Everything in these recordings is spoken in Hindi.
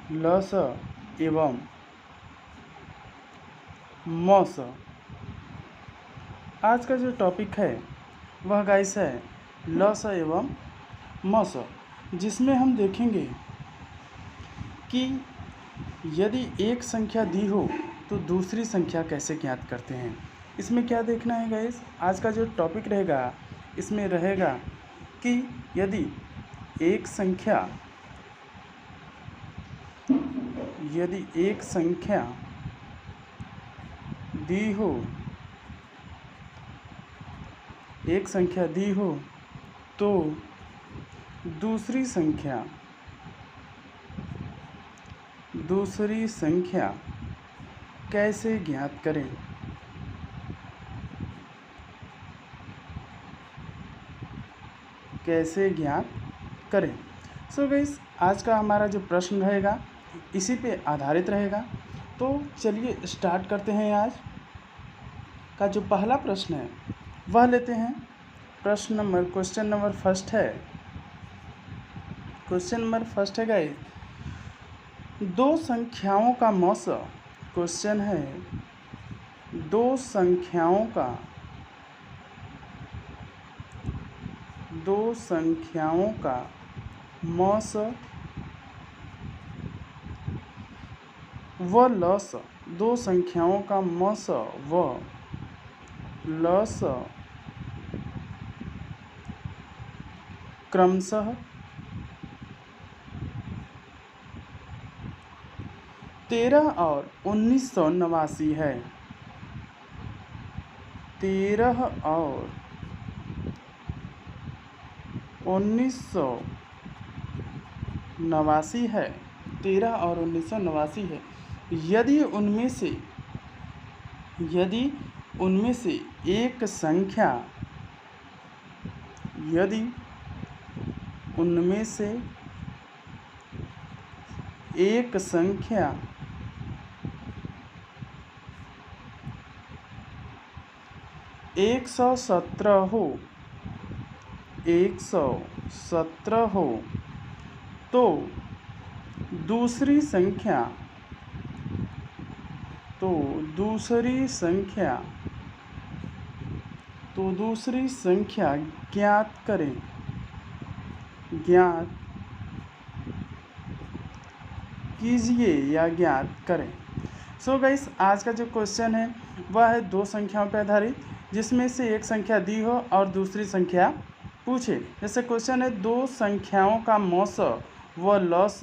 ल स एवं म स। आज का जो टॉपिक है वह गाइस है ल स एवं म स, जिसमें हम देखेंगे कि यदि एक संख्या दी हो तो दूसरी संख्या कैसे ज्ञात करते हैं। इसमें क्या देखना है गाइस, आज का जो टॉपिक रहेगा इसमें रहेगा कि यदि एक संख्या दी हो तो दूसरी संख्या कैसे ज्ञात करें। सो गाइस, आज का हमारा जो प्रश्न रहेगा इसी पे आधारित रहेगा। तो चलिए स्टार्ट करते हैं। आज का जो पहला प्रश्न है वह लेते हैं। क्वेश्चन नंबर फर्स्ट है गाइस, दो संख्याओं का मौस। क्वेश्चन है दो संख्याओं का मौस व लस। दो संख्याओं का मौस व लस क्रमशः 13 और 1989 है। 13 और 1989 है। 13 और 1989 है। यदि उनमें से एक संख्या एक सौ सत्रह हो तो दूसरी संख्या ज्ञात कीजिए या ज्ञात करें। सो गाइस, आज का जो क्वेश्चन है वह है दो संख्याओं पर आधारित, जिसमें से एक संख्या दी हो और दूसरी संख्या पूछे। जैसे क्वेश्चन है दो संख्याओं का मौस व लस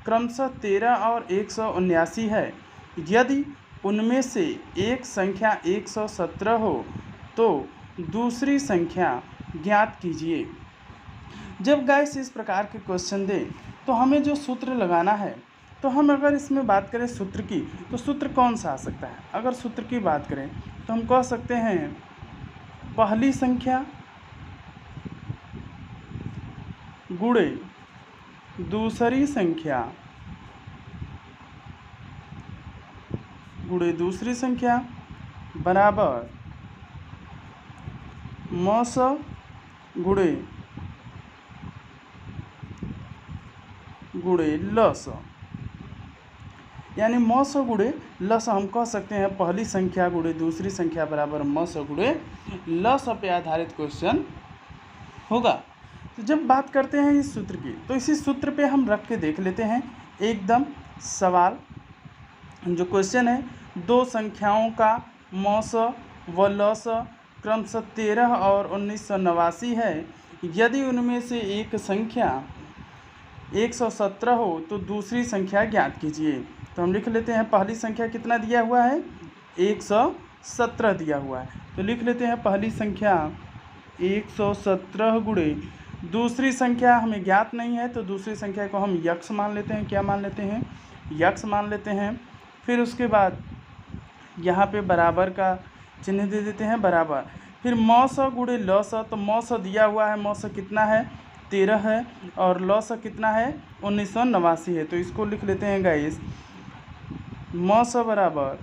क्रमशः 13 और 179 है। यदि उनमें से एक संख्या 117 हो तो दूसरी संख्या ज्ञात कीजिए। जब गाइस इस प्रकार के क्वेश्चन दें तो हमें जो सूत्र लगाना है, तो हम अगर इसमें बात करें सूत्र की, तो सूत्र कौन सा आ सकता है। अगर सूत्र की बात करें तो हम कह सकते हैं पहली संख्या गुणे दूसरी संख्या बराबर मौस गुणे लस। यानी मौस गुणे लस हम कह सकते हैं पहली संख्या गुणे दूसरी संख्या बराबर मौस गुणे लस पे आधारित क्वेश्चन होगा। तो जब बात करते हैं इस सूत्र की, तो इसी सूत्र पे हम रख के देख लेते हैं एकदम सवाल। जो क्वेश्चन है दो संख्याओं का मौस व लस क्रमशः 13 और 1989 है। यदि उनमें से एक संख्या 117 हो तो दूसरी संख्या ज्ञात कीजिए। तो हम लिख लेते हैं पहली संख्या कितना दिया हुआ है, 117 दिया हुआ है। तो लिख लेते हैं पहली संख्या 117 गुणे दूसरी संख्या हमें ज्ञात नहीं है, तो दूसरी संख्या को हम यक्ष मान लेते हैं। क्या मान लेते हैं? यक्ष मान लेते हैं। फिर उसके बाद यहाँ पे बराबर का चिन्ह दे देते हैं, बराबर। फिर मौस गुणे लस, तो मौस दिया हुआ है, मौस कितना है 13 है और लस कितना है 1989 है। तो इसको लिख लेते हैं गाइस, मौस बराबर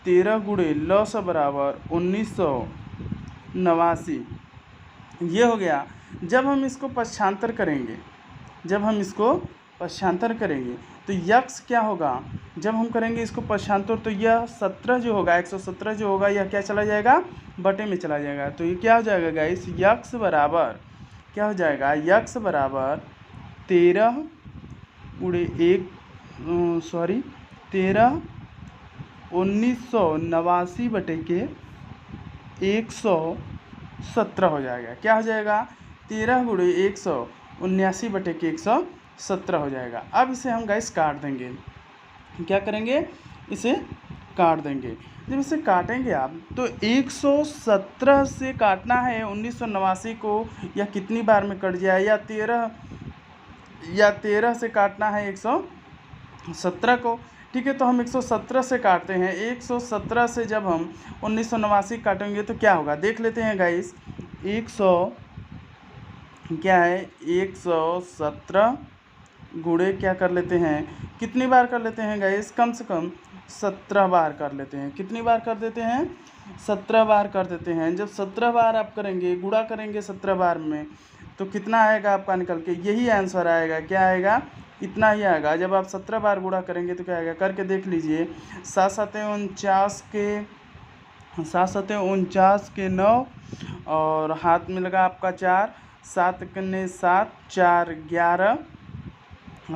13 गुणे लस बराबर 1989। ये हो गया। जब हम इसको पक्षांतर करेंगे पक्षांतर करेंगे तो यक्स क्या होगा, जब हम करेंगे इसको पक्षांतर तो यह 17 जो होगा 117 जो होगा यह क्या चला जाएगा, बटे में चला जाएगा। तो ये क्या हो जाएगा गाइस, यक्स बराबर क्या हो जाएगा, यक्स बराबर 13 गुणे 1989 बटे के 117 हो जाएगा। क्या हो जाएगा, 13 गुणे 179 बटे के 117 हो जाएगा। अब इसे हम गाइस काट देंगे, क्या करेंगे, इसे काट देंगे। जब इसे काटेंगे आप तो 117 से काटना है 1989 को, या कितनी बार में कट जाए, या 13 से काटना है 117 को। ठीक है, तो हम 117 से काटते हैं। 117 से जब हम 1989 काटेंगे तो क्या होगा, देख लेते हैं गाइस। 117 गुणे क्या कर लेते हैं, कितनी बार कर लेते हैं गाइस, कम से कम 17 बार कर लेते हैं। कितनी बार कर देते हैं, 17 बार कर देते हैं। जब 17 बार आप करेंगे, गुणा करेंगे 17 बार में, तो कितना आएगा आपका निकल के, यही आंसर आएगा। क्या आएगा, इतना ही आएगा। जब आप 17 बार गुणा करेंगे तो क्या आएगा, करके देख लीजिए। 7 7 49 के 9 और हाथ में लगा आपका 4, 7 कन्ने 7, 4 11,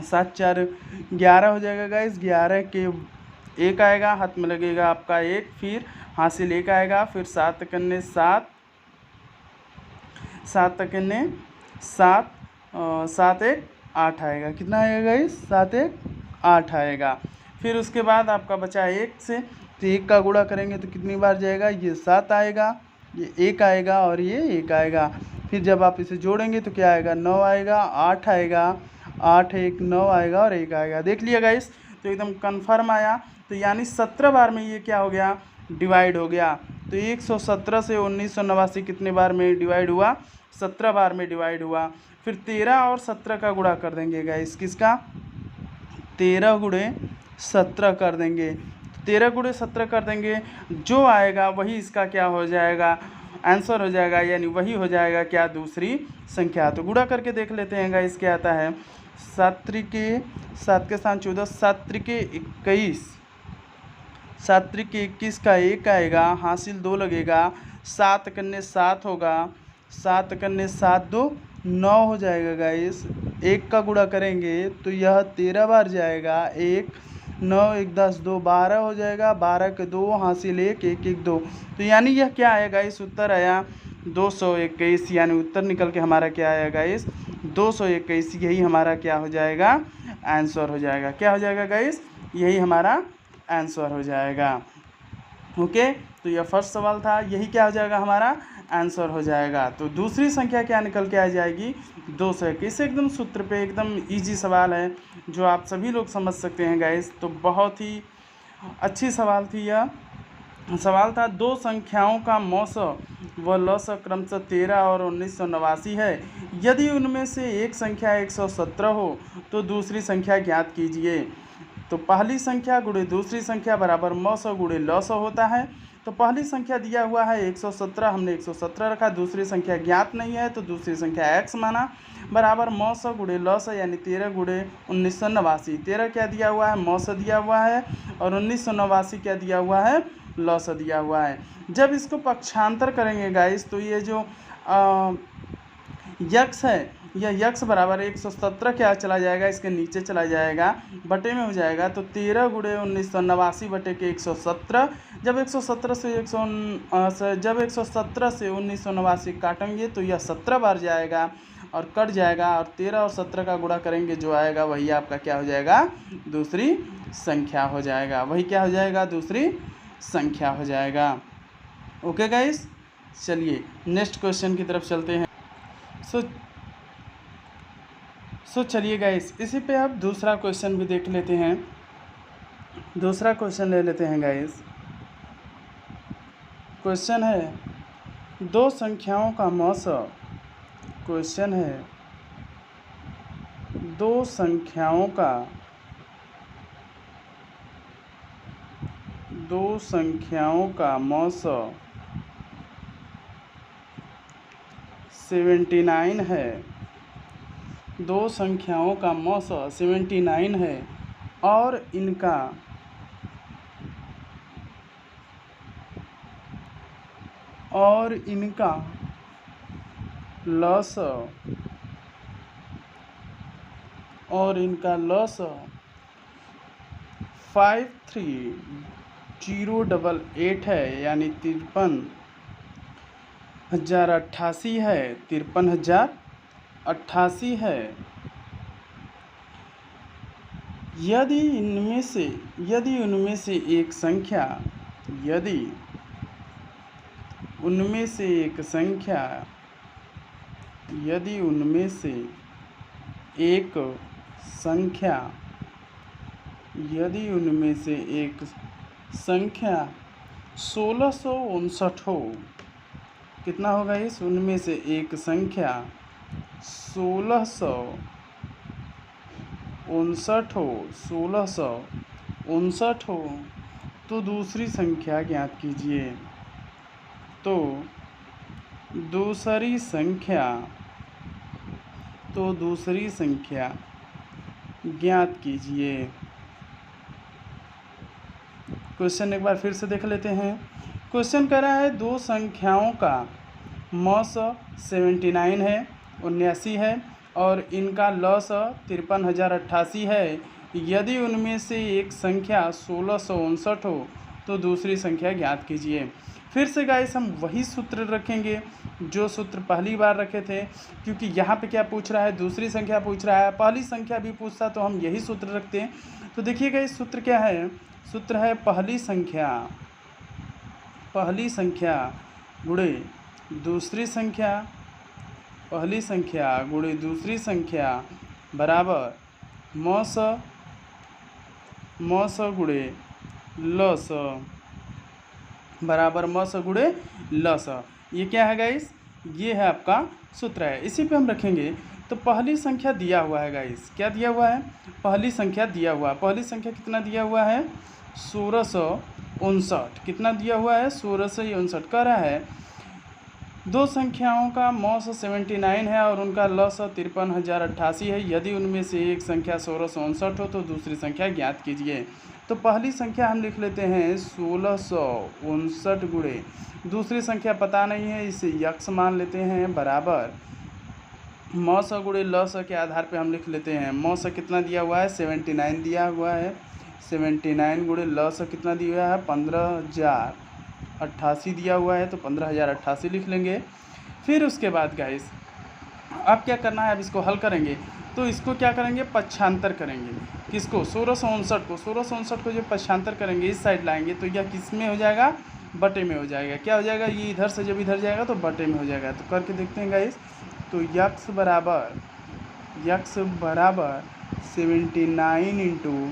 7 4 11 हो जाएगा गाइस। 11 के 1 आएगा, हाथ में लगेगा आपका 1, फिर हासिल 1 आएगा, फिर 7 कन्ने 7, 7 कन्ने 7, 7 1 8 आएगा। कितना आएगा गाइस, 7 1 8 आएगा। फिर उसके बाद आपका बचा 1 से, तो 1 का गुणा करेंगे तो कितनी बार जाएगा, ये 7 आएगा, ये 1 आएगा और ये 1 आएगा। फिर जब आप इसे जोड़ेंगे तो क्या आएगा, 9 आएगा, 8 आएगा, 8 1 9 आएगा और 1 आएगा। देख लिया गाइस, तो एकदम कन्फर्म आया। तो यानी 17 बार में ये क्या हो गया, डिवाइड हो गया। तो 117 से 1989 कितने बार में डिवाइड हुआ, 17 बार में डिवाइड हुआ। फिर 13 और 17 का गुणा कर देंगे गाइस, किसका, 13 गुणे 17 कर देंगे। 13 गुणे 17 कर देंगे, जो आएगा वही इसका क्या हो जाएगा, आंसर हो जाएगा, यानी वही हो जाएगा क्या, दूसरी संख्या। तो गुणा करके देख लेते हैं गाइस क्या आता है। 7 त्रिके 7 के स्थान 14, 7 त्रिके 21, 7 त्रिके 21 का 1 आएगा, हासिल 2 लगेगा, 7 कन्ने 7 होगा, 7 कन्ने 7 2 9 हो जाएगा गाइस। 1 का गुणा करेंगे तो यह 13 बार जाएगा, 1 9 1 10 2 12 हो जाएगा, 12 के 2 हासिल 1 1 1 2। तो यानी यह क्या आया गाइस, उत्तर आया 221। यानी उत्तर निकल के हमारा क्या आया गाइस, 221। यही हमारा क्या हो जाएगा, आंसर हो जाएगा। क्या हो जाएगा गाइस, यही हमारा आंसर हो जाएगा। ओके, तो यह फर्स्ट सवाल था, यही क्या हो जाएगा, हमारा आंसर हो जाएगा। तो दूसरी संख्या क्या निकल के आ जाएगी, 221। एकदम सूत्र पे एकदम इजी सवाल है, जो आप सभी लोग समझ सकते हैं गाइस। तो बहुत ही अच्छी सवाल थी यह। सवाल था, दो संख्याओं का मौस व लस क्रमशः 13 और 1989 है। यदि उनमें से एक संख्या 117 हो तो दूसरी संख्या ज्ञात कीजिए। तो पहली संख्या गुणे दूसरी संख्या बराबर मौस गुणे लस होता है। तो पहली संख्या दिया हुआ है 117, हमने 117 रखा। दूसरी संख्या ज्ञात नहीं है तो दूसरी संख्या x माना, बराबर मौस गुणे लस, यानी 13 गुणे 1989। 13 क्या दिया हुआ है, मौस दिया हुआ है, और 1989 क्या दिया हुआ है, लस दिया हुआ है। जब इसको पक्षांतर करेंगे गाइस तो ये जो यक्स है, यह यक्स बराबर 117 क्या चला जाएगा, इसके नीचे चला जाएगा, बटे में हो जाएगा। तो 13 गुणे 1989 बटे के 117। जब 117 से 1989 काटेंगे तो यह 17 बार जाएगा और कट जाएगा, और 13 और 17 का गुणा करेंगे, जो आएगा वही आपका क्या हो जाएगा, दूसरी संख्या हो जाएगा। वही क्या हो जाएगा, दूसरी संख्या हो जाएगा। ओके गाइस, चलिए नेक्स्ट क्वेश्चन की तरफ चलते हैं। सो चलिए गाइस, इसी पे आप दूसरा क्वेश्चन भी देख लेते हैं। दूसरा क्वेश्चन ले लेते हैं गाइस। क्वेश्चन है, दो संख्याओं का मौस। क्वेश्चन है, दो संख्याओं का मौस 79 है। दो संख्याओं का मौस 79 है और इनका लस 53088 है, यानी 53,088 है, 53,088 है। यदि उनमें से एक संख्या यदि उनमें से एक संख्या 1659 हो, कितना होगा इस? उनमें से एक संख्या 1659 हो तो दूसरी संख्या ज्ञात कीजिए। तो दूसरी संख्या ज्ञात कीजिए। क्वेश्चन एक बार फिर से देख लेते हैं। क्वेश्चन कह रहा है दो संख्याओं का मौस 79 है, 79 है और इनका लस 53,088 है। यदि उनमें से एक संख्या 1659 हो तो दूसरी संख्या ज्ञात कीजिए। फिर से गाइस हम वही सूत्र रखेंगे जो सूत्र पहली बार रखे थे, क्योंकि यहाँ पे क्या पूछ रहा है? दूसरी संख्या पूछ रहा है। पहली संख्या भी पूछता तो हम यही सूत्र रखते हैं। तो देखिएगा इस सूत्र क्या है? सूत्र है पहली संख्या गुणे दूसरी संख्या, पहली संख्या गुणे दूसरी संख्या बराबर मौस गुणे लस, बराबर मौस गुणे लस। ये क्या है गाइस? ये है आपका सूत्र है। इसी पे हम रखेंगे। तो पहली संख्या दिया हुआ है गाइस, क्या दिया हुआ है? पहली संख्या दिया हुआ है। पहली संख्या कितना दिया हुआ है? 1659। कितना दिया हुआ है? 1659। कह रहा है दो संख्याओं का मौस 79 है और उनका लस 53,088 है। यदि उनमें से एक संख्या 1659 हो तो दूसरी संख्या ज्ञात कीजिए। तो पहली संख्या हम लिख लेते हैं 1659 गुणे दूसरी संख्या पता नहीं है, इसे यक्स मान लेते हैं, बराबर मौस गुणे लस के आधार पे हम लिख लेते हैं। मौस कितना दिया हुआ है? 79 दिया हुआ है। 79 गुणे लस कितना दिया हुआ है? 15,088 दिया हुआ है, तो 15,088 लिख लेंगे। फिर उसके बाद गाइस अब क्या करना है? अब इसको हल करेंगे तो इसको क्या करेंगे? पक्षांतर करेंगे। किसको? 1659 को। 1659 को जब पक्षांतर करेंगे इस साइड लाएंगे तो यह किस में हो जाएगा? बटे में हो जाएगा। क्या हो जाएगा? ये इधर से जब इधर जाएगा तो बटे में हो जाएगा। तो करके देखते हैं गाइस। तो यक्स बराबर 79 इंटू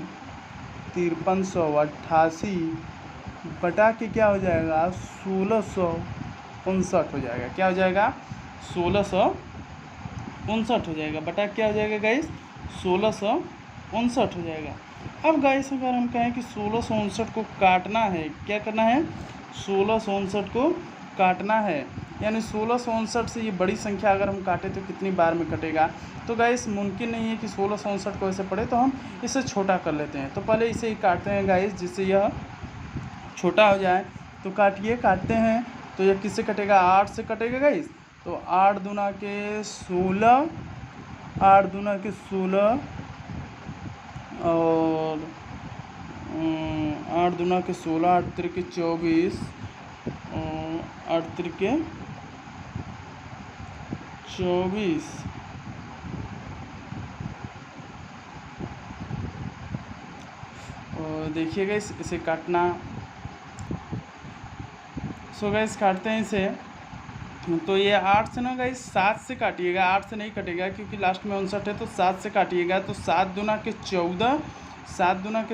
5388 बटा के क्या हो जाएगा? 1659 हो जाएगा। क्या हो जाएगा? 1659 हो जाएगा। बटा क्या हो जाएगा गाइस? 1659 हो जाएगा। अब गाइस अगर हम कहें कि 1659 को काटना है, क्या करना है? 1659 को काटना है, यानी 1659 से ये बड़ी संख्या अगर हम काटें तो कितनी बार में कटेगा? तो गाइस मुमकिन नहीं है कि 1659 को ऐसे पड़े, तो हम इसे छोटा कर लेते हैं। तो पहले इसे ही काटते हैं गाइस जिससे यह छोटा हो जाए। तो काटते हैं तो यह किससे कटेगा? 8 से कटेगा गाइस। तो 8 दूना के 16 और 8 दूना के 16, 8 तिरके 24, 8 तिरके 24 और देखिएगा इसे काटना। सो गाइस काटते हैं इसे। तो ये 8 से ना गाइस 7 से काटिएगा, 8 से नहीं कटेगा क्योंकि लास्ट में 59 है, तो 7 से काटिएगा। तो 7 दूना के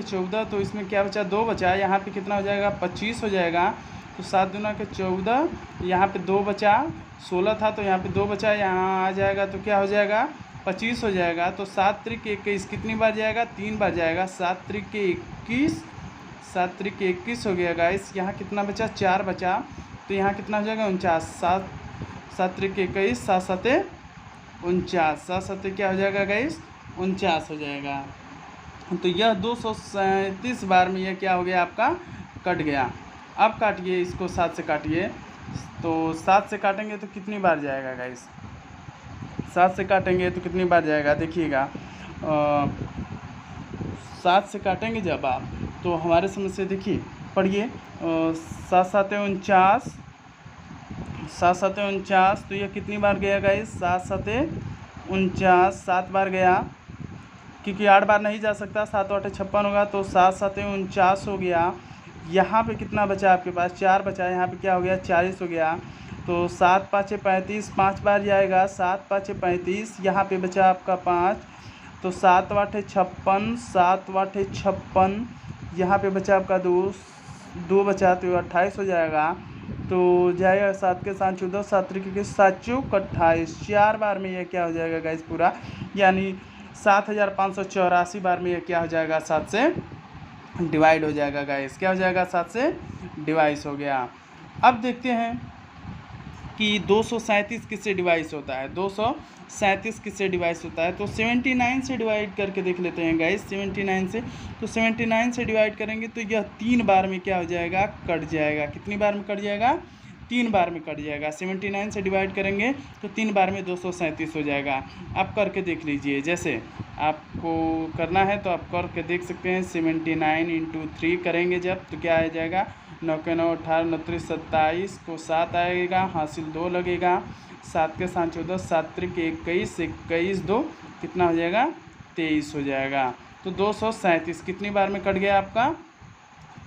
14, तो इसमें क्या बचा? 2 बचा। यहाँ पे कितना हो जाएगा? 25 हो जाएगा। तो 7 दूना के 14, यहाँ पे 2 बचा। 16 था तो यहाँ पे 2 बचा, यहाँ आ जाएगा तो क्या हो जाएगा? 25 हो जाएगा। तो 7 त्रिक 21 कितनी बार जाएगा? 3 बार जाएगा। 7 त्रिक 21 हो गया गाइस। यहाँ कितना बचा? 4 बचा। तो यहाँ कितना हो जाएगा? 49। 7 त्रिक 21, 7 7 49, 7 7 क्या हो जाएगा गाइस, 49 हो जाएगा। तो यह 237 बार में यह क्या हो गया आपका, कट गया। अब काटिए इसको, 7 से काटिए, तो 7 से काटेंगे तो कितनी बार जाएगा गाइस, 7 से काटेंगे तो कितनी बार जाएगा, देखिएगा 7 से काटेंगे जब आप, तो हमारे समझ से देखिए पढ़िए, 7 7 49, 7 7 49, तो यह कितनी बार गया गाइस, 7 7 49, 7 बार गया, क्योंकि 8 बार नहीं जा सकता, 7 8 56 होगा, तो 7 7 49 हो गया। यहाँ पे कितना बचा आपके पास, 4 बचा, यहाँ पे क्या हो गया, 40 हो गया। तो 7 5 35, 5 बार जाएगा, 7 5 35, यहाँ पे बचा आपका 5, तो 7 8 56, 7 8 56, यहाँ पे बचा आपका 2 बचा, तो 28 हो जाएगा। तो जाएगा 7 के 7 14, 7 के 7 चौक 28, 4 बार में यह क्या हो जाएगा गाइस पूरा, यानी 7584 बार में यह क्या हो जाएगा, 7 से डिवाइड हो जाएगा गाइस, क्या हो जाएगा, 7 से डिवाइड हो गया। अब देखते हैं कि 237 किससे डिवाइड होता है, 237 किससे डिवाइड होता है, तो 79 से डिवाइड करके देख लेते हैं गाइस, 79 से, तो 79 से डिवाइड करेंगे तो यह 3 बार में क्या हो जाएगा, कट जाएगा। कितनी बार में कट जाएगा, 3 बार में कट जाएगा। 79 से डिवाइड करेंगे तो 3 बार में 237 हो जाएगा। आप करके देख लीजिए, जैसे आपको करना है तो आप करके देख सकते हैं। 79 × 3 करेंगे जब, तो क्या आ जाएगा, 9 के 9 18 29 27 को 7 आएगा, हासिल 2 लगेगा, 7 के 7 14, 7 के 21, 21 2 कितना हो जाएगा, 23 हो जाएगा। तो 237 कितनी बार में कट गया आपका,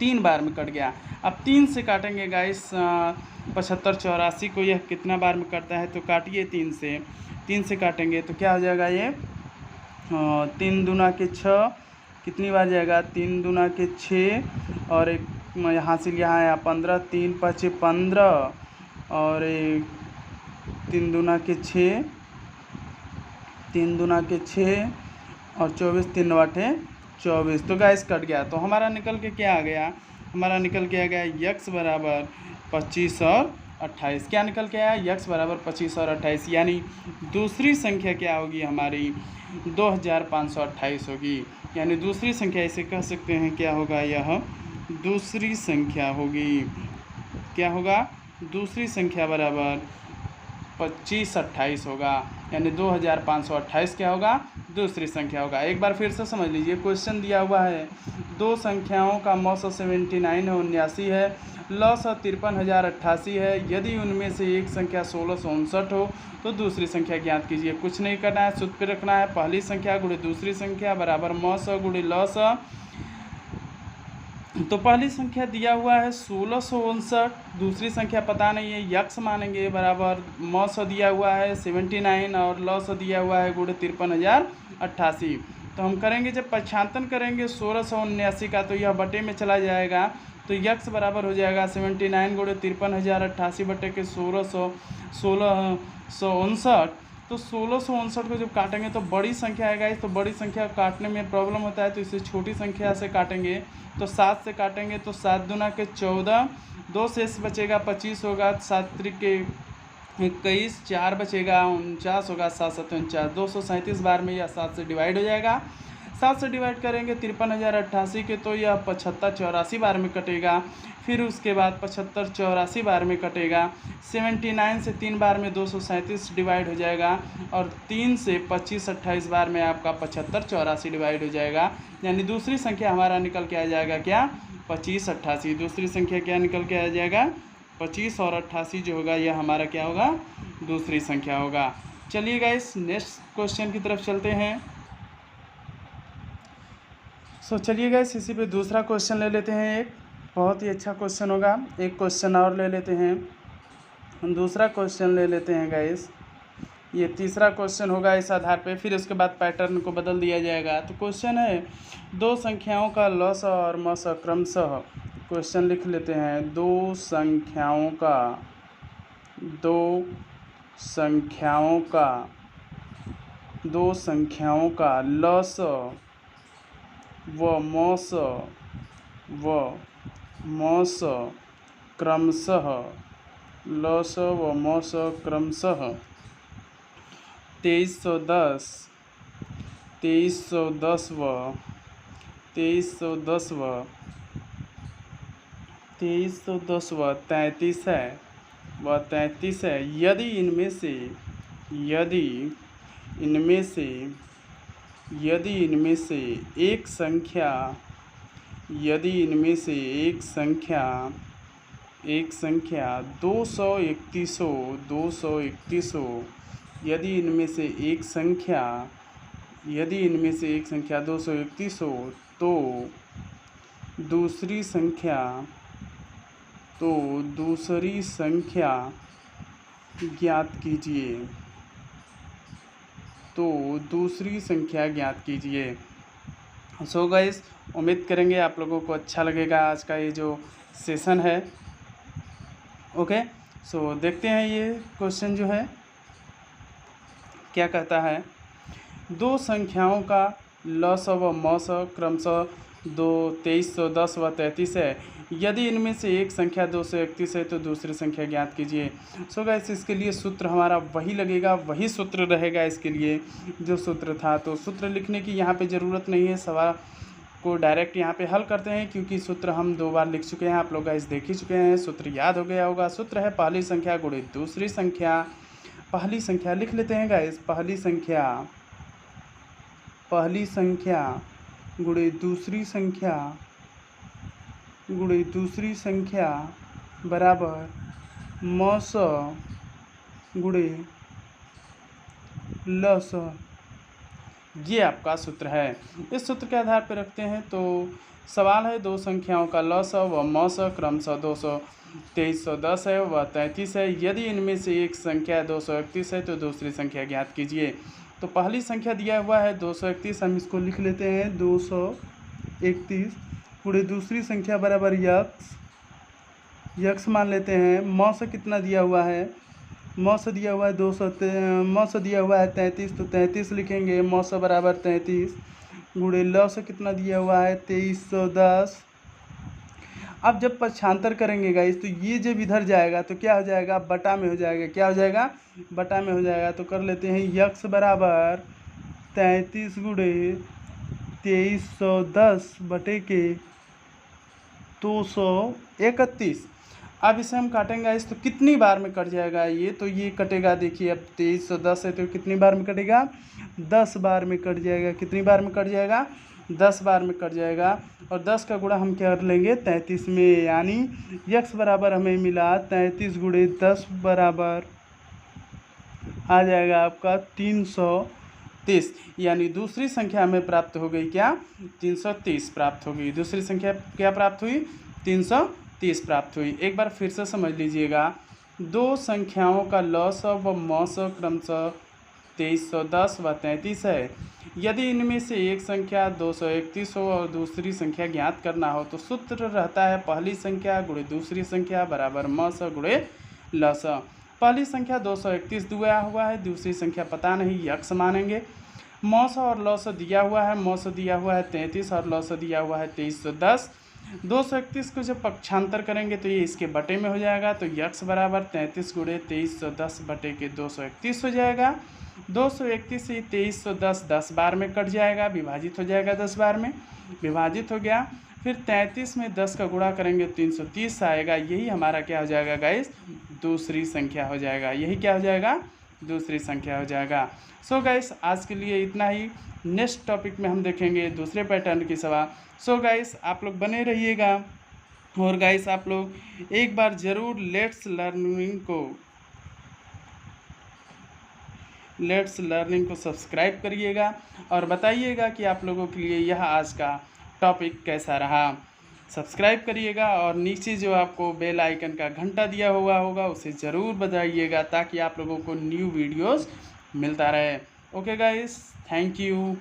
3 बार में कट गया। अब 3 से काटेंगे गाइस, 75 84 को यह कितना बार में कटता है, तो काटिए 3 से काटेंगे तो क्या हो जाएगा, ये 3 दूना के 6, कितनी बार जाएगा, 3 दूना के 6, और एक हासिल यहाँ आया 15, 3 5 15, और 3 दूना के 6, 3 दूना के 6, और 24 3 8 24, तो गाइस कट गया। तो हमारा निकल के क्या आ गया, हमारा निकल के आ गया x बराबर 25 और 28। क्या निकल के आया, x बराबर 25 और 28, यानी दूसरी संख्या क्या होगी हमारी, 2528 होगी। यानी दूसरी संख्या इसे कह सकते हैं क्या होगा, यह दूसरी संख्या होगी। क्या होगा, दूसरी संख्या बराबर 25 28 होगा, यानी 2528 क्या होगा, दूसरी संख्या होगा। एक बार फिर से समझ लीजिए, क्वेश्चन दिया हुआ है, दो संख्याओं का मौसम 79 है, 79 है, लौसम 53,088 है। यदि उनमें से एक संख्या 1659 हो तो दूसरी संख्या ज्ञात कीजिए। कुछ नहीं करना है, सूत्र पे रखना है, पहली संख्या गुणे दूसरी संख्या बराबर मौसम गुणे लौसम। तो पहली संख्या दिया हुआ है 1659, दूसरी संख्या पता नहीं है, यक्स मानेंगे, बराबर मौसम दिया हुआ है 79 और लौसम दिया हुआ है गुणे 53,088। तो हम करेंगे, जब पक्षांतन करेंगे 1679 का तो यह बटे में चला जाएगा, तो यक्स बराबर हो जाएगा 79 गुणे 53,088 बटे के 1659। तो 1659 को जब काटेंगे तो बड़ी संख्या आएगा इस, तो बड़ी संख्या काटने में प्रॉब्लम होता है, तो इसे छोटी संख्या से काटेंगे। तो 7 से काटेंगे तो 7 दूना के 14, 2 शेष बचेगा 25 होगा, 7 के 21, 4 बचेगा 49 होगा, 7 7 49, 237 बार में यह 7 से डिवाइड हो जाएगा। 7 से डिवाइड करेंगे 53,088 के, तो यह 75 84 बार में कटेगा। फिर उसके बाद 75 84 बार में कटेगा। 79 से 3 बार में 237 डिवाइड हो जाएगा, और 3 से 25 28 बार में आपका 75 84 डिवाइड हो जाएगा। यानी दूसरी संख्या हमारा निकल के आ जाएगा क्या, 25 88। दूसरी संख्या क्या निकल के आ जाएगा, 25 और 88 जो होगा यह हमारा क्या होगा, दूसरी संख्या होगा। चलिए गाइस नेक्स्ट क्वेश्चन की तरफ चलते हैं। चलिए गाइस इसी पे दूसरा क्वेश्चन ले लेते हैं, एक बहुत ही अच्छा क्वेश्चन होगा। एक क्वेश्चन और ले लेते हैं, दूसरा क्वेश्चन ले लेते हैं गाइस, ये तीसरा क्वेश्चन होगा इस आधार पे, फिर उसके बाद पैटर्न को बदल दिया जाएगा। तो क्वेश्चन है, दो संख्याओं का लौसम और मौसम क्रमशः, क्वेश्चन लिख लेते हैं, दो संख्याओं का लौसम व मौसम क्रमशः, लौसम व मौसम क्रमशः 2310 2310 2310 2310 33 है, वह 33 है। यदि इनमें से एक संख्या यदि इनमें से एक संख्या 231 हो, यदि इनमें से एक संख्या 231 हो, तो दूसरी संख्या ज्ञात कीजिए। सो गाइस, उम्मीद करेंगे आप लोगों को अच्छा लगेगा आज का ये जो सेशन है। ओके, सो देखते हैं ये क्वेश्चन जो है क्या कहता है। दो संख्याओं का लस व मस क्रमशः 2310 व 33 है। यदि इनमें से एक संख्या 231 है तो दूसरी संख्या ज्ञात कीजिए। सो गाइस, इसके लिए सूत्र हमारा वही लगेगा, वही सूत्र रहेगा इसके लिए जो सूत्र था। तो सूत्र लिखने की यहाँ पे ज़रूरत नहीं है, सवाल को डायरेक्ट यहाँ पे हल करते हैं, क्योंकि सूत्र हम 2 बार लिख चुके हैं, आप लोग गाइस देख ही चुके हैं, सूत्र याद हो गया होगा। सूत्र है पहली संख्या गुणे दूसरी संख्या। पहली संख्या लिख लेते हैं गाइस, पहली संख्या गुणे दूसरी संख्या बराबर मस गुणे लस। ये आपका सूत्र है। इस सूत्र के आधार पर रखते हैं। तो सवाल है दो संख्याओं का लस व मस क्रमशः 2310 है व 33 है। यदि इनमें से एक संख्या 231 है तो दूसरी संख्या ज्ञात कीजिए। तो पहली संख्या दिया हुआ है 231, हम इसको लिख लेते हैं 231 गुणे दूसरी संख्या बराबर यक्स मान लेते हैं। मस कितना दिया हुआ है, मस दिया हुआ है 33, तो 33 लिखेंगे। मस बराबर 33 गुणे लस कितना दिया हुआ है 2310। अब जब पक्षांतर करेंगे गाइस, तो ये जब इधर जाएगा तो क्या हो जाएगा, बटा में हो जाएगा। क्या हो जाएगा, बटा में हो जाएगा। तो कर लेते हैं यक्स बराबर 33 गुणे 2310 बटे के 231। अब इसे हम काटेंगे इस, तो कितनी बार में कट जाएगा ये, तो ये कटेगा, देखिए अब 2310 है तो कितनी बार में कटेगा, 10 बार में कट जाएगा। कितनी बार में कट जाएगा, 10 बार में कट जाएगा। और 10 का गुणा हम क्या कर लेंगे 33 में, यानी यक्स बराबर हमें मिला 33 गुणे 10 बराबर आ जाएगा आपका 330। यानी दूसरी संख्या हमें प्राप्त हो गई क्या, 330 प्राप्त हो गई। दूसरी संख्या क्या प्राप्त हुई, 330 प्राप्त हुई। एक बार फिर से समझ लीजिएगा, दो संख्याओं का लस व मस क्रमशः 2310 व 33 है। यदि इनमें से एक संख्या 231 हो और दूसरी संख्या ज्ञात करना हो, तो सूत्र रहता है पहली संख्या गुणे दूसरी संख्या बराबर मस गुणे लस। पहली संख्या 231 दिया हुआ है, दूसरी संख्या पता नहीं, यक्स मानेंगे। मस और लस दिया हुआ है, मस दिया हुआ है 33 और लस दिया हुआ है 2310। 231 को जब पक्षांतर करेंगे तो ये इसके बटे में हो जाएगा। तो यक्स बराबर 33 गुणे 2310 बटे के 231 हो जाएगा। 231 से 2310 10 बार में कट जाएगा, विभाजित हो जाएगा 10 बार में, विभाजित हो गया। फिर 33 में 10 का गुणा करेंगे 330 आएगा। यही हमारा क्या हो जाएगा गाइस, दूसरी संख्या हो जाएगा। यही क्या हो जाएगा, दूसरी संख्या हो जाएगा। सो गाइस, आज के लिए इतना ही। नेक्स्ट टॉपिक में हम देखेंगे दूसरे पैटर्न की सवाल। सो गाइस, आप लोग बने रहिएगा। और गाइस, आप लोग एक बार ज़रूर लेट्स लर्निंग को सब्सक्राइब करिएगा और बताइएगा कि आप लोगों के लिए यह आज का टॉपिक कैसा रहा। सब्सक्राइब करिएगा और नीचे जो आपको बेल आइकन का घंटा दिया हुआ होगा उसे ज़रूर बजाइएगा, ताकि आप लोगों को न्यू वीडियोस मिलता रहे। Okay guys, thank you.